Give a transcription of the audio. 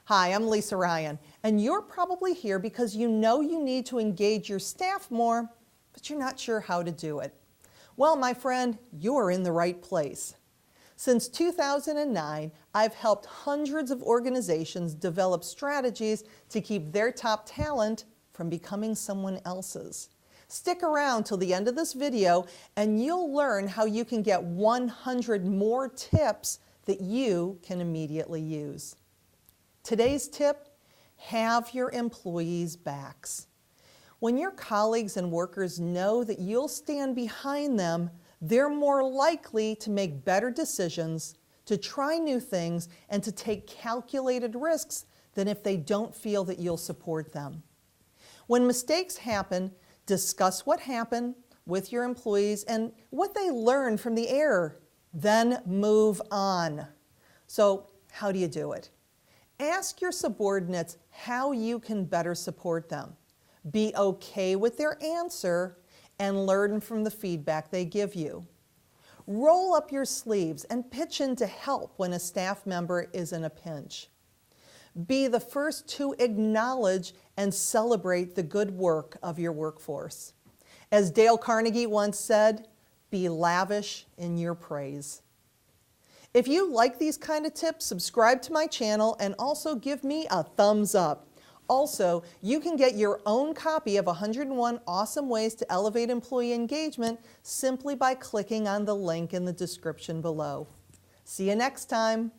Hi, I'm Lisa Ryan, and you're probably here because you know you need to engage your staff more, but you're not sure how to do it. Well, my friend, you're in the right place. Since 2009, I've helped hundreds of organizations develop strategies to keep their top talent from becoming someone else's. Stick around till the end of this video and you'll learn how you can get 100 more tips that you can immediately use. Today's tip, have your employees' backs. When your colleagues and workers know that you'll stand behind them, they're more likely to make better decisions, to try new things, and to take calculated risks than if they don't feel that you'll support them. When mistakes happen, discuss what happened with your employees and what they learned from the error. Then move on. So, how do you do it? Ask your subordinates how you can better support them. Be okay with their answer and learn from the feedback they give you. Roll up your sleeves and pitch in to help when a staff member is in a pinch. Be the first to acknowledge and celebrate the good work of your workforce. As Dale Carnegie once said, be lavish in your praise. If you like these kind of tips, subscribe to my channel and also give me a thumbs up. Also, you can get your own copy of 101 Awesome Ways to Elevate Employee Engagement simply by clicking on the link in the description below. See you next time.